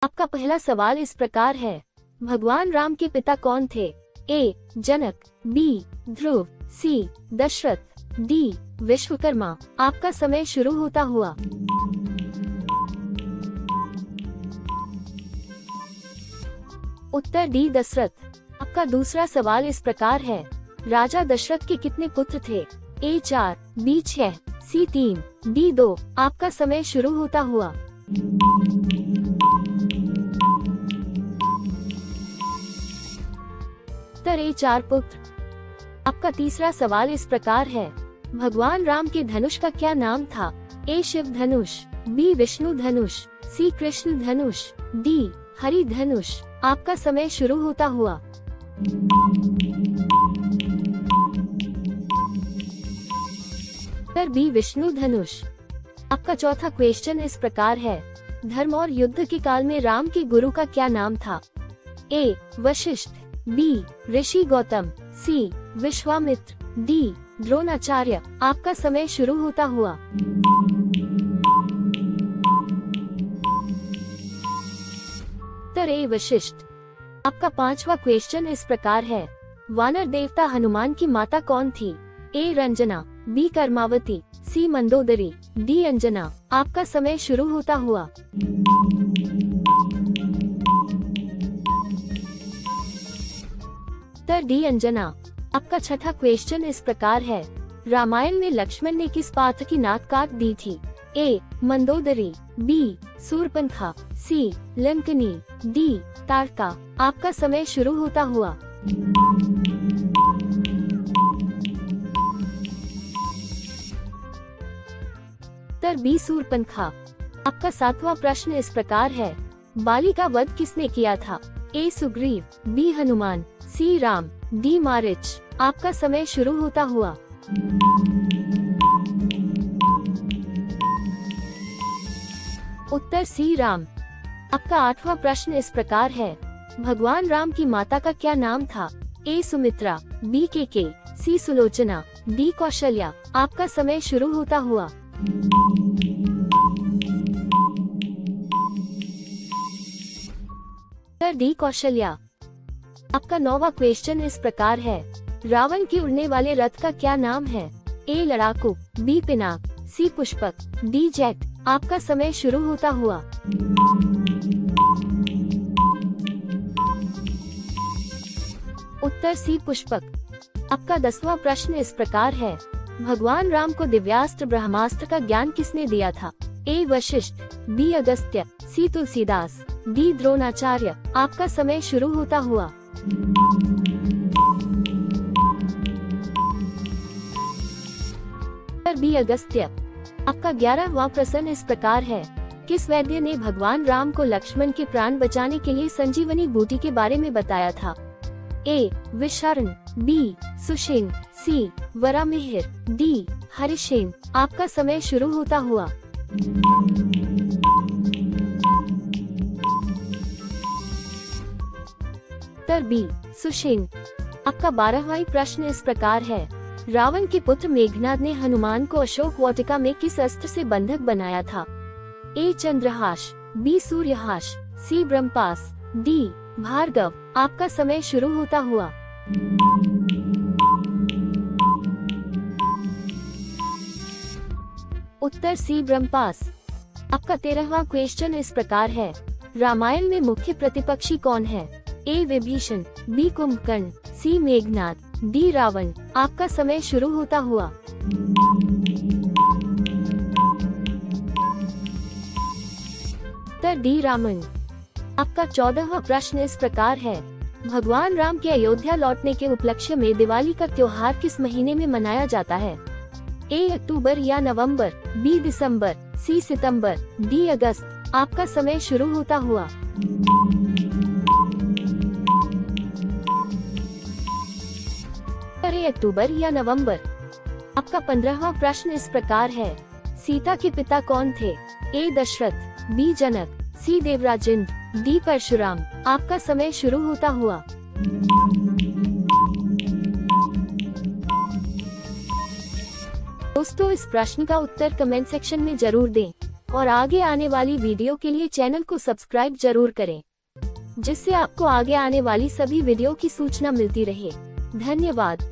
आपका पहला सवाल इस प्रकार है, भगवान राम के पिता कौन थे? ए. जनक, बी. ध्रुव, सी. दशरथ, डी. विश्वकर्मा। आपका समय शुरू होता हुआ। उत्तर डी. दशरथ। आपका दूसरा सवाल इस प्रकार है, राजा दशरथ के कितने पुत्र थे? ए. 4, बी. 6, सी. 3, डी. 2। आपका समय शुरू होता हुआ। उत्तर ए. 4 पुत्र। आपका तीसरा सवाल इस प्रकार है, भगवान राम के धनुष का क्या नाम था? ए. शिव धनुष, बी. विष्णु धनुष, सी. कृष्ण धनुष, डी. हरि धनुष। आपका समय शुरू होता हुआ। उत्तर बी. विष्णु धनुष। आपका चौथा क्वेश्चन इस प्रकार है, धर्म और युद्ध के काल में राम के गुरु का क्या नाम था? ए. वशिष्ठ, बी. ऋषि गौतम, सी. विश्वामित्र, डी. द्रोणाचार्य। आपका समय शुरू होता हुआ। उत्तर ए. वशिष्ठ। आपका पांचवा क्वेश्चन इस प्रकार है, वानर देवता हनुमान की माता कौन थी? ए. रंजना, बी. कर्मावती, सी. मंदोदरी, डी. अंजना। आपका समय शुरू होता हुआ। उत्तर डी. अंजना। आपका छठा क्वेश्चन इस प्रकार है, रामायण में लक्ष्मण ने किस पात्र की नाक काट दी थी? ए. मंदोदरी, बी. सूर्पनखा, सी. लंकनी, डी. ताड़का। आपका समय शुरू होता हुआ। उत्तर बी. सूर्पनखा। आपका सातवां प्रश्न इस प्रकार है, बाली का वध किसने किया था? ए. सुग्रीव, बी. हनुमान, सी. राम, डी. मारीच। आपका समय शुरू होता हुआ। उत्तर सी. राम। आपका आठवां प्रश्न इस प्रकार है, भगवान राम की माता का क्या नाम था? ए. सुमित्रा, बी. केके, सी. सुलोचना, डी. कौशल्या। आपका समय शुरू होता हुआ। उत्तर डी. कौशल्या। आपका नौवां क्वेश्चन इस प्रकार है, रावण के उड़ने वाले रथ का क्या नाम है? ए. लड़ाकू, बी. पिनाक, सी. पुष्पक, डी. जेट। आपका समय शुरू होता हुआ। उत्तर सी. पुष्पक। आपका 10वां प्रश्न इस प्रकार है, भगवान राम को दिव्यास्त्र ब्रह्मास्त्र का ज्ञान किसने दिया था? ए. वशिष्ठ, बी. अगस्त्य, सी. तुलसीदास, डी. द्रोणाचार्य। आपका समय शुरू होता हुआ। बी. अगस्त्य। आपका 11वां प्रश्न इस प्रकार है, किस वैद्य ने भगवान राम को लक्ष्मण के प्राण बचाने के लिए संजीवनी बूटी के बारे में बताया था? ए. विशारण, बी. सुषेण, सी. वरामिहिर, डी. हरिशेन। आपका समय शुरू होता हुआ। उत्तर बी. सुषेण। आपका 12वां प्रश्न इस प्रकार है, रावण के पुत्र मेघनाद ने हनुमान को अशोक वाटिका में किस अस्त्र से बंधक बनाया था? ए. चंद्रहास, बी. सूर्यहास, सी. ब्रह्मपास, डी. भार्गव। आपका समय शुरू होता हुआ। उत्तर सी. ब्रह्मपास। आपका 13वां क्वेश्चन इस प्रकार है, रामायण में मुख्य प्रतिपक्षी कौन है? ए. विभीषण, बी. कुंभकर्ण, सी. मेघनाद, डी. रावण। आपका समय शुरू होता हुआ। उत्तर डी. रावण। आपका 14वां प्रश्न इस प्रकार है, भगवान राम के अयोध्या लौटने के उपलक्ष्य में दिवाली का त्योहार किस महीने में मनाया जाता है? ए. अक्टूबर या नवंबर, बी. दिसंबर, सी. सितंबर, डी. अगस्त। आपका समय शुरू होता हुआ। ए. अक्टूबर या नवंबर। आपका 15वां प्रश्न इस प्रकार है, सीता के पिता कौन थे? ए. दशरथ, बी. जनक, सी. देवराजेंद्र, डी. परशुराम। आपका समय शुरू होता हुआ। दोस्तों, इस प्रश्न का उत्तर कमेंट सेक्शन में जरूर दें। और आगे आने वाली वीडियो के लिए चैनल को सब्सक्राइब जरूर करें, जिससे आपको आगे आने वाली सभी वीडियो की सूचना मिलती रहे। धन्यवाद।